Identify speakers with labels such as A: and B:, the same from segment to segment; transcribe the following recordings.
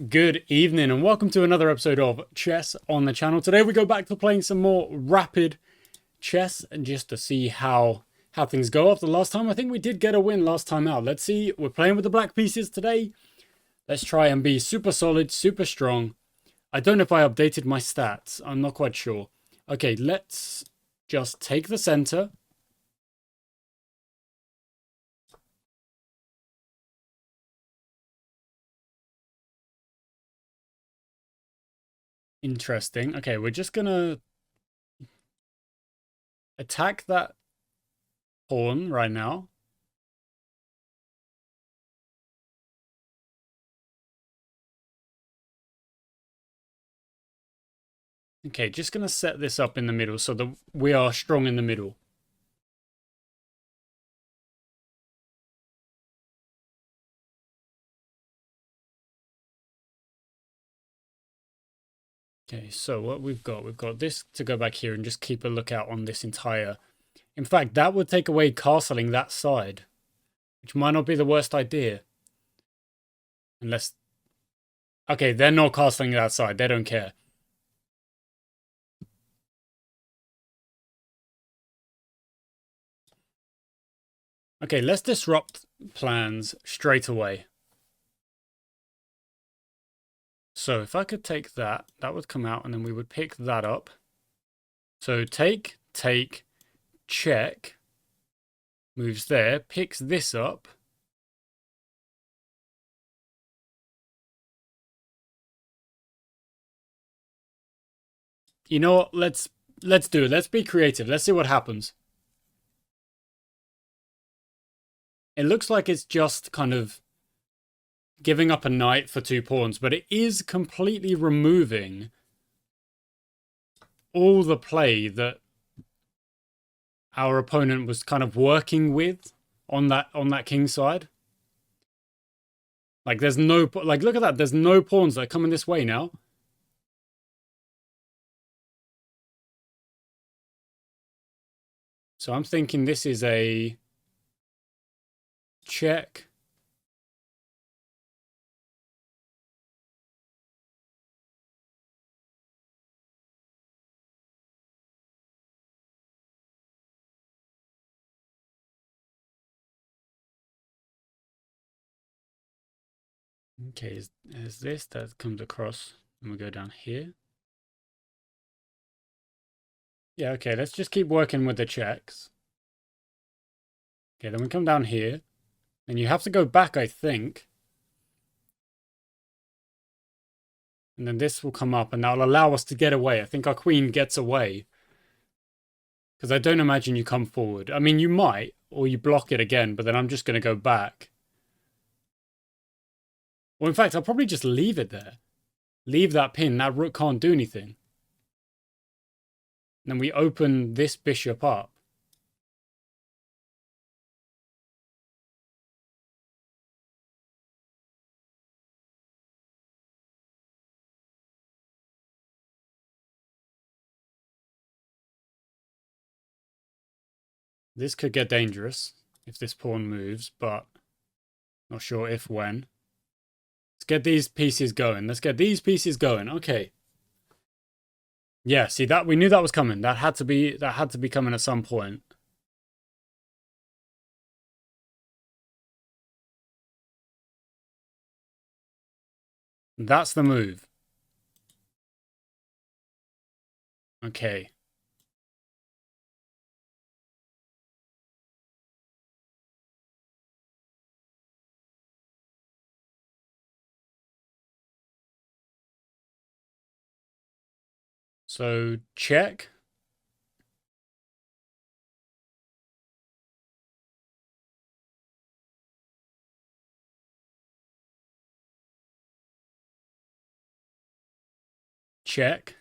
A: Good evening and welcome to another episode of Chess on the channel. Today we go back to playing some more rapid chess and just to see how things go after last time. I think we did get a win last time out. Let's see. We're playing with the black pieces today. Let's try and be super solid, super strong. I don't know if I updated my stats. I'm not quite sure. Okay, let's just take the center. Interesting. Okay, we're just gonna attack that pawn right now. Okay, just gonna set this up in the middle so that we are strong in the middle. Okay, so what we've got this to go back here and just keep a lookout on this entire. In fact, that would take away castling that side, which might not be the worst idea. Unless, okay, they're not castling that side. They don't care. Okay, let's disrupt plans straight away. So if I could take that, that would come out and then we would pick that up. So take, check, moves there, picks this up. You know what? Let's do it. Let's be creative. Let's see what happens. It looks like it's just kind of giving up a knight for 2 pawns, but it is completely removing all the play that our opponent was kind of working with on that king side. Like there's no, like look at that, there's no pawns that are coming this way now. So I'm thinking this is a check. Okay, is this that comes across and we go down here. Yeah, okay, let's just keep working with the checks. Okay, then we come down here. And you have to go back, I think. And then this will come up and that'll allow us to get away. I think our queen gets away. Because I don't imagine you come forward. I mean, you might, or you block it again, but then I'm just going to go back. Or in fact, I'll probably just leave it there. Leave that pin. That rook can't do anything. And then we open this bishop up. This could get dangerous if this pawn moves, but not sure if when. Let's get these pieces going. Let's get these pieces going. Okay. Yeah, see that we knew that was coming. That had to be coming at some point. That's the move. Okay. So check. Check.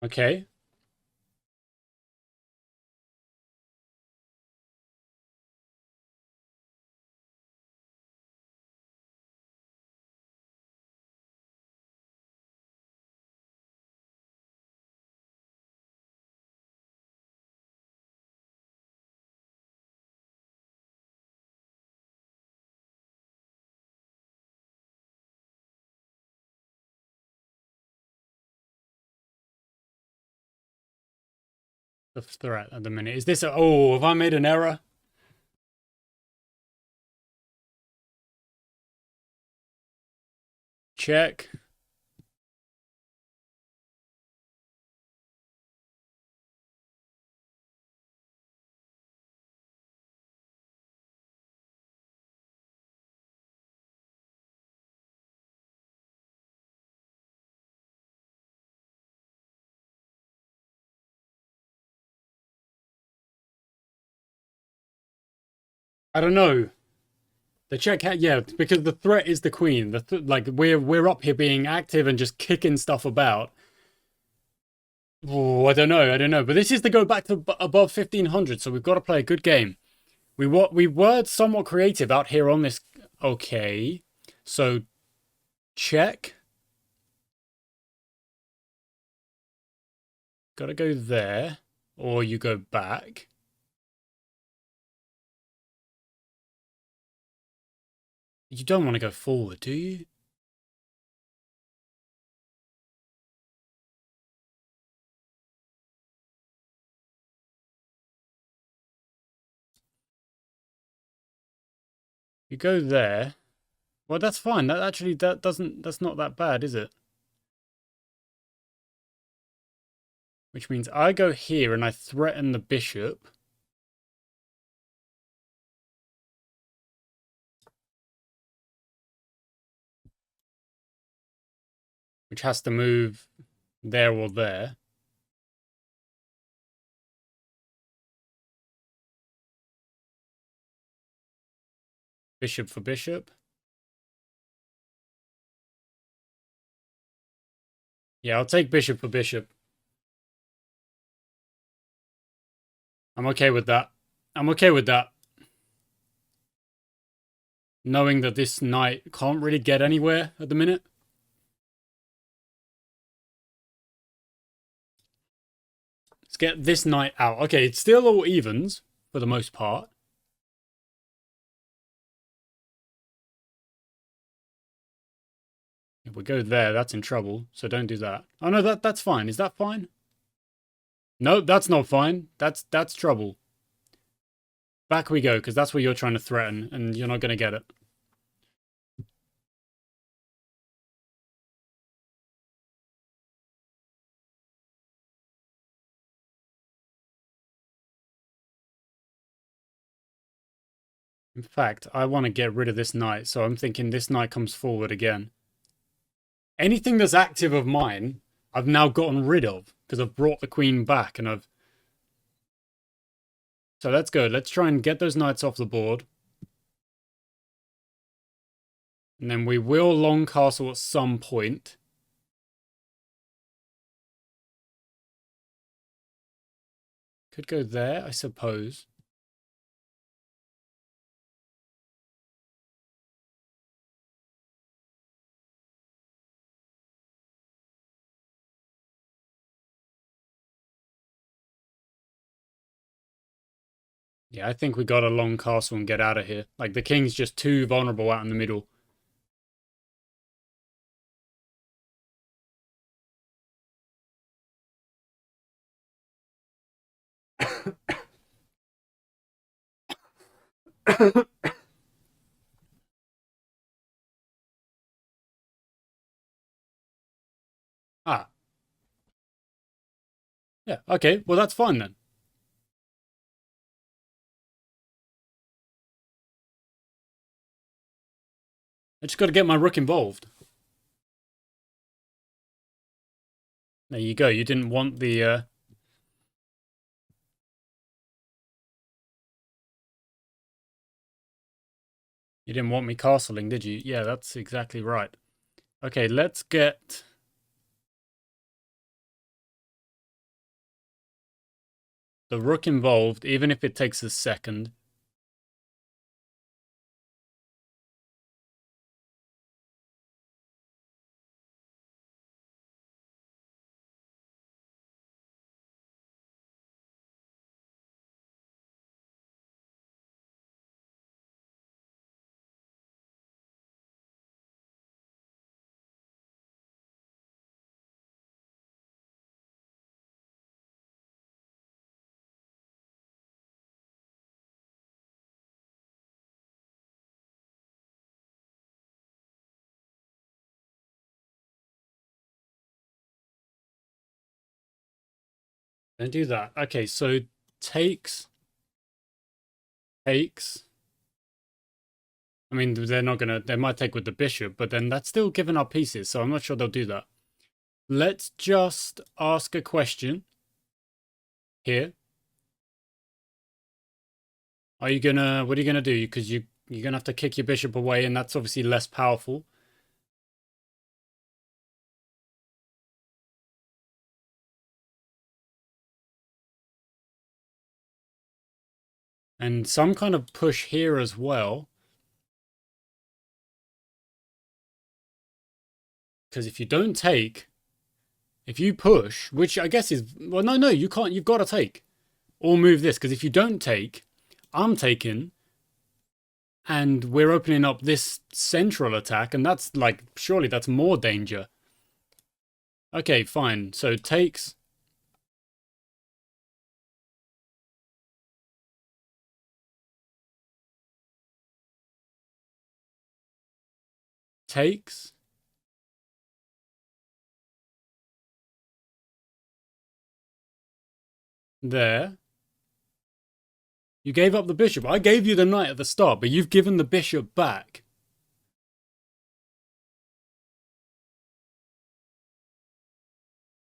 A: Okay. the threat at the minute. Is this a... Oh, have I made an error? Check. I don't know. The check, yeah, because the threat is the queen. Like we're up here being active and just kicking stuff about. Oh, I don't know, but this is to go back to above 1500, so we've got to play a good game. We were somewhat creative out here on this. Okay, so check. Got to go there, or you go back. You don't want to go forward, do you? You go there. Well, that's fine. That actually that's not that bad, is it? Which means I go here and I threaten the bishop. Which has to move there or there. Bishop for bishop. Yeah, I'll take bishop for bishop. I'm okay with that. I'm okay with that. Knowing that this knight can't really get anywhere at the minute. Let's get this knight out. Okay, it's still all evens for the most part. If we go there, that's in trouble, so don't do that. Oh no, that's fine. Is that fine? No, that's not fine. That's trouble. Back we go, because that's what you're trying to threaten, and you're not going to get it. In fact, I want to get rid of this knight, so I'm thinking this knight comes forward again. Anything that's active of mine, I've now gotten rid of, because I've brought the queen back, and I've... So that's good. Let's try and get those knights off the board. And then we will long castle at some point. Could go there, I suppose. Yeah, I think we got a long castle and get out of here. Like, the king's just too vulnerable out in the middle. Ah. Yeah, okay. Well, that's fine then. I just got to get my rook involved. There you go. You didn't want the... You didn't want me castling, did you? Yeah, that's exactly right. Okay, let's get... the rook involved, even if it takes a second. Don't do that. Okay, so takes, takes. I mean, they're not gonna, they might take with the bishop, but then that's still giving up pieces, so I'm not sure they'll do that. Let's just ask a question here. What are you gonna do? Because you're gonna have to kick your bishop away, and that's obviously less powerful. And some kind of push here as well. Because if you don't take, if you push, which I guess is, well, no, you can't, you've got to take. Or move this, because if you don't take, I'm taking, and we're opening up this central attack, and that's like, surely that's more danger. Okay, fine. So takes. Takes. There. You gave up the bishop. I gave you the knight at the start, but you've given the bishop back.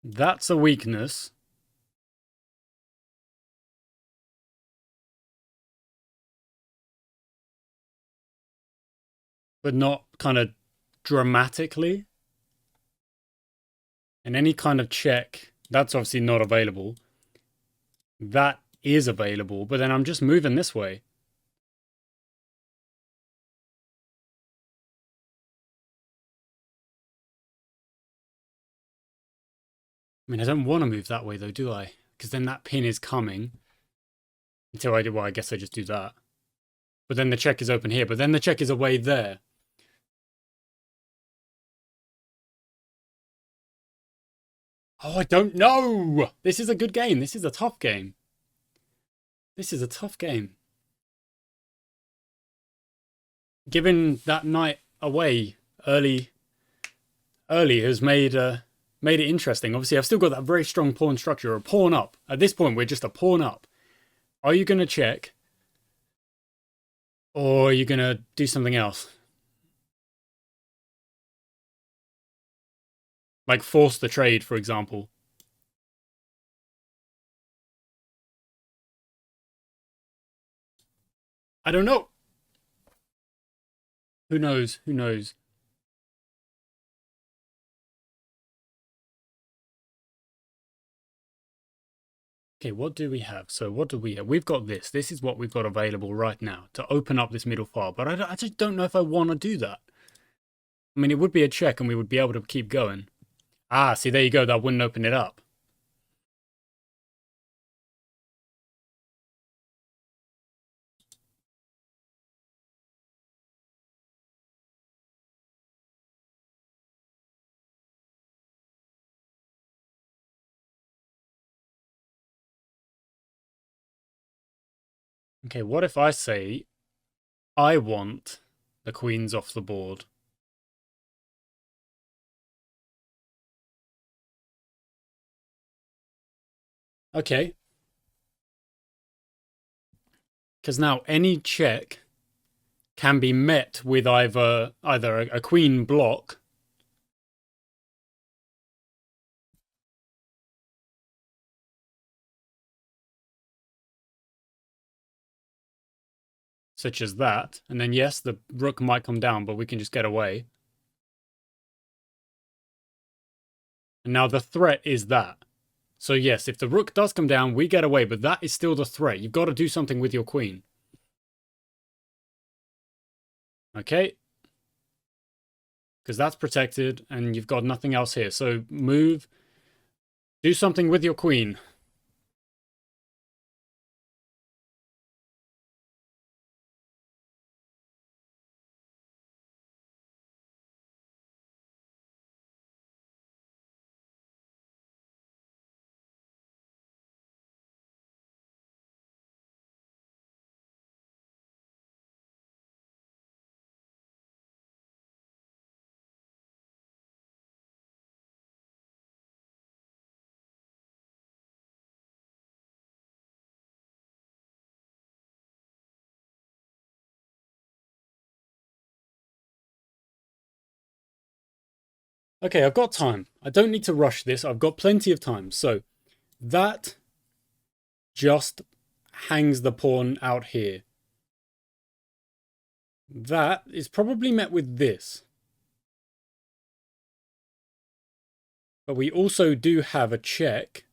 A: That's a weakness. But not kind of dramatically. And any kind of check, that's obviously not available. That is available, but then I'm just moving this way. I mean, I don't want to move that way though, do I? Because then that pin is coming. Until I do, well, I guess I just do that. But then the check is open here, but then the check is away there. Oh, I don't know! This is a good game. This is a tough game. This is a tough game. Giving that knight away early has made it interesting. Obviously, I've still got that very strong pawn structure, a pawn up. At this point, we're just a pawn up. Are you going to check? Or are you going to do something else? Like force the trade, for example. I don't know. Who knows? Who knows? Okay, what do we have? So what do we have? We've got this. This is what we've got available right now to open up this middle file. But I just don't know if I want to do that. I mean, it would be a check and we would be able to keep going. Ah, see, there you go. That wouldn't open it up. Okay, what if I say I want the queens off the board? Okay. Because now any check can be met with either a queen block such as that, and then yes, the rook might come down, but we can just get away. And now the threat is that. So yes, if the rook does come down, we get away, but that is still the threat. You've got to do something with your queen. Okay? Because that's protected, and you've got nothing else here. So move. Do something with your queen. Okay, I've got time. I don't need to rush this. I've got plenty of time. So that just hangs the pawn out here. That is probably met with this. But we also do have a check.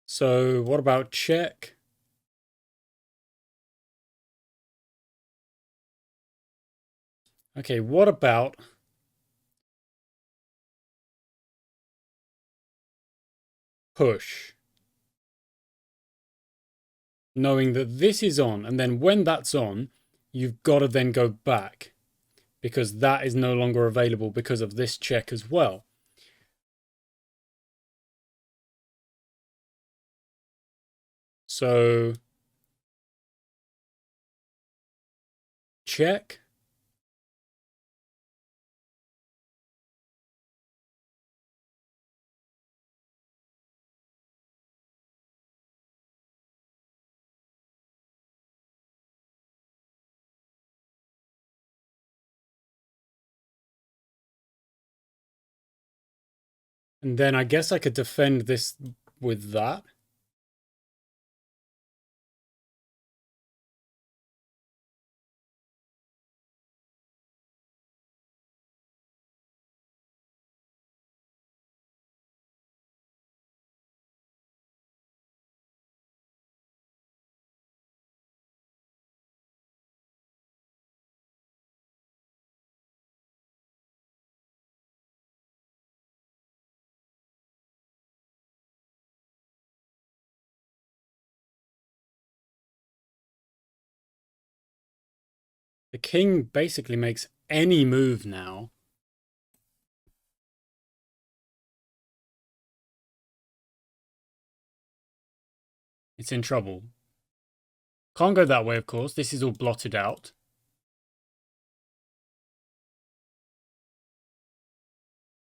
A: So what about check? Okay, what about push? Knowing that this is on, and then when that's on, you've got to then go back because that is no longer available because of this check as well. So check. And then I guess I could defend this with that. The king basically makes any move now. It's in trouble. Can't go that way, of course. This is all blotted out.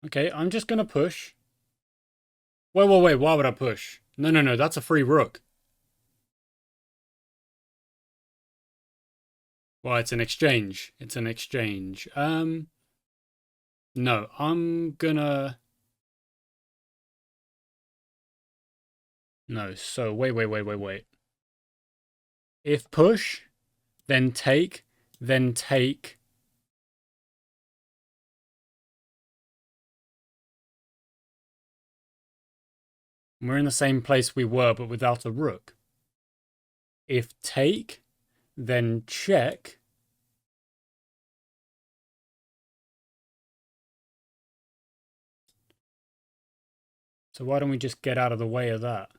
A: Okay, I'm just going to push. Wait, wait, wait. Why would I push? No, no, no. That's a free rook. Well, it's an exchange. It's an exchange. No, I'm gonna... No, so wait, wait, wait, wait, wait. If push, then take, then take. We're in the same place we were, but without a rook. If take, then check. So why don't we just get out of the way of that?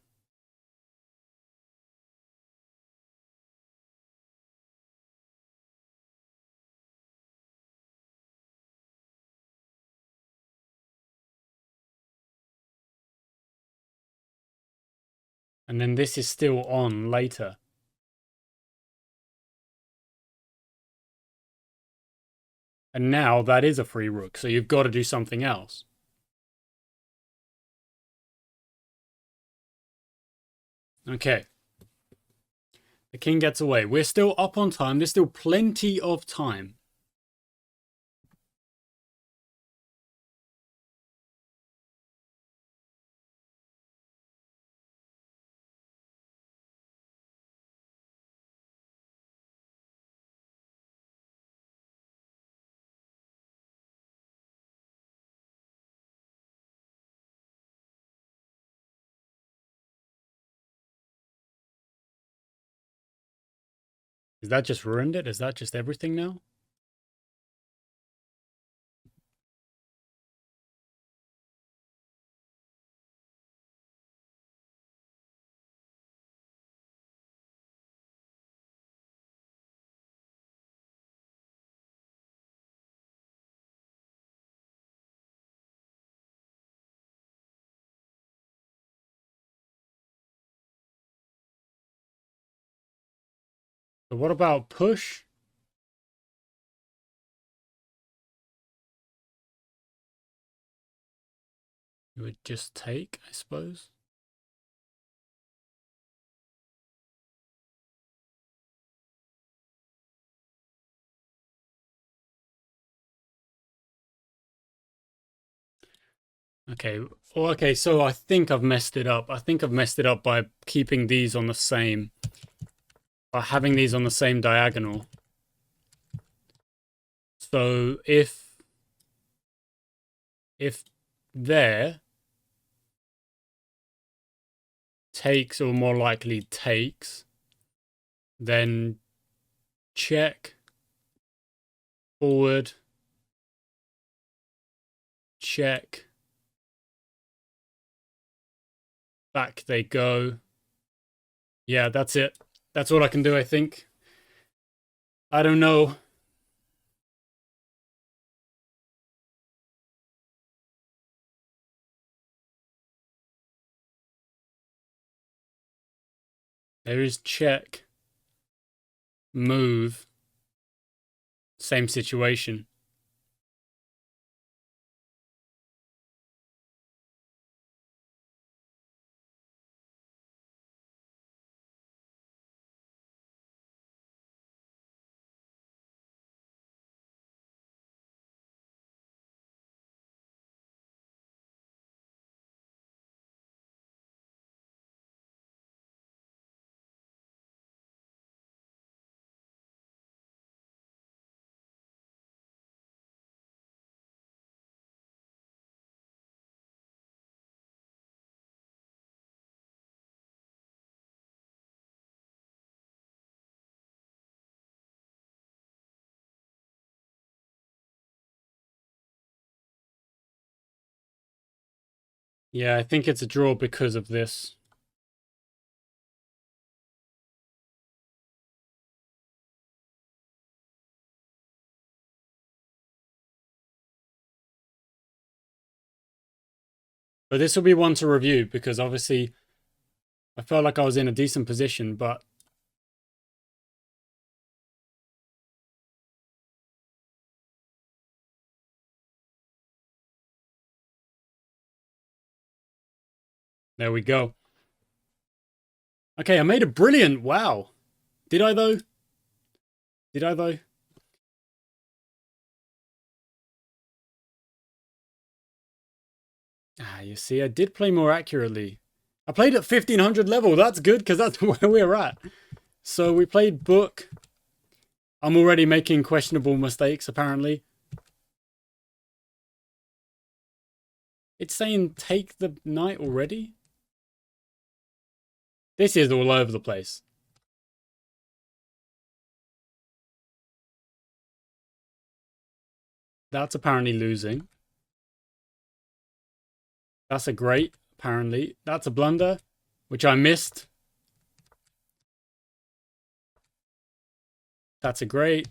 A: And then this is still on later. And now that is a free rook, so you've got to do something else. Okay. The king gets away. We're still up on time. There's still plenty of time. Is that just ruined it? Is that just everything now? But what about push? You would just take, I suppose. Okay. Well, okay, so I think I've messed it up. I think I've messed it up by keeping these on the same, by having these on the same diagonal. So if there takes, or more likely takes, then check, forward, check, back they go. Yeah, that's it. That's all I can do, I think. I don't know. There is check, move, same situation. Yeah, I think it's a draw because of this. But this will be one to review because obviously I felt like I was in a decent position, but there we go. Okay, I made a brilliant. Wow. Did I though? Did I though? Ah, you see, I did play more accurately. I played at 1500 level. That's good because that's where we're at. So we played book. I'm already making questionable mistakes, apparently. It's saying take the knight already? This is all over the place. That's apparently losing. That's a great, apparently. That's a blunder, which I missed. That's a great.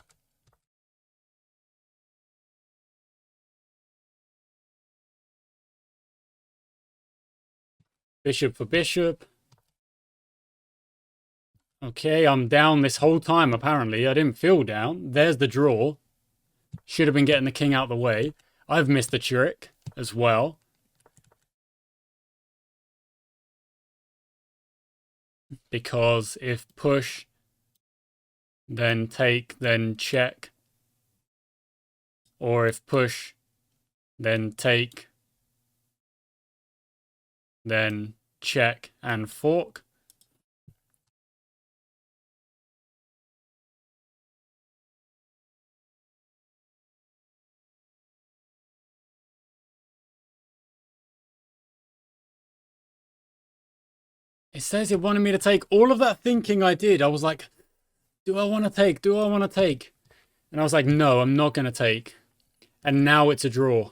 A: Bishop for bishop. Okay, I'm down this whole time, apparently. I didn't feel down. There's the draw. Should have been getting the king out the way. I've missed the trick as well. Because if push, then take, then check. Or if push, then take, then check and fork. It says it wanted me to take all of that thinking I did. I was like, do I want to take? Do I want to take? And I was like, no, I'm not going to take. And now it's a draw.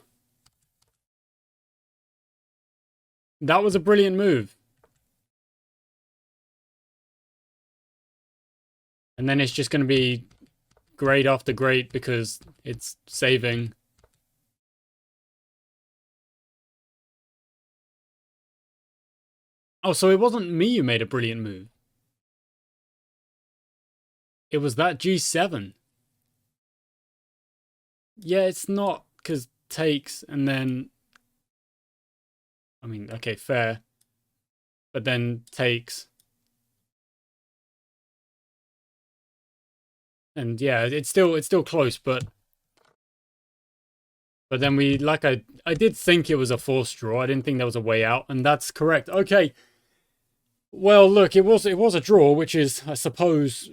A: That was a brilliant move. And then it's just going to be great after great because it's saving. Oh, so it wasn't me who made a brilliant move. It was that G7. Yeah, it's not because takes and then... I mean, okay, fair. But then takes. And yeah, it's still close, but But then I did think it was a forced draw. I didn't think there was a way out, and that's correct. Okay. Well, look, it was a draw, which is, I suppose,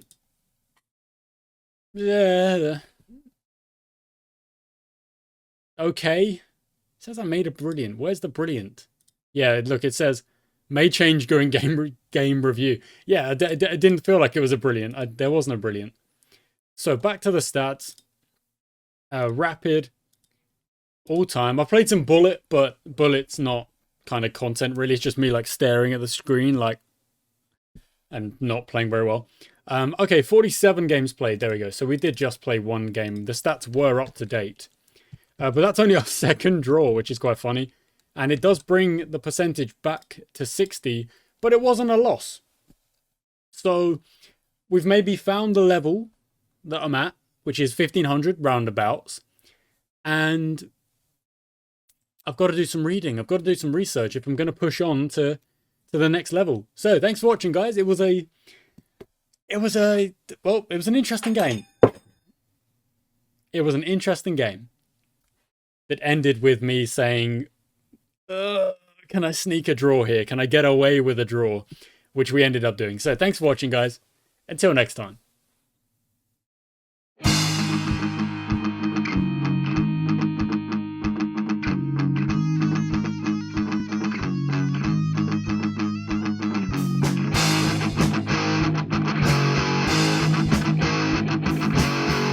A: yeah, okay. It says I made a brilliant. Where's the brilliant? Yeah, look, it says may change during game review. Yeah, it didn't feel like it was a brilliant. There wasn't a brilliant. So back to the stats. Rapid, all time. I played some bullet, but bullet's not kind of content really. It's just me like staring at the screen like and not playing very well. Okay, 47 games played. There we go. So we did just play one game. The stats were up to date. But that's only our second draw, which is quite funny. And it does bring the percentage back to 60, but it wasn't a loss. So we've maybe found the level that I'm at, which is 1500 roundabouts. And I've got to do some reading. I've got to do some research if I'm going to push on to the next level. So thanks for watching, guys. It was an interesting game. It was an interesting game that ended with me saying, can I sneak a draw here? Can I get away with a draw? Which we ended up doing. So thanks for watching, guys. Until next time.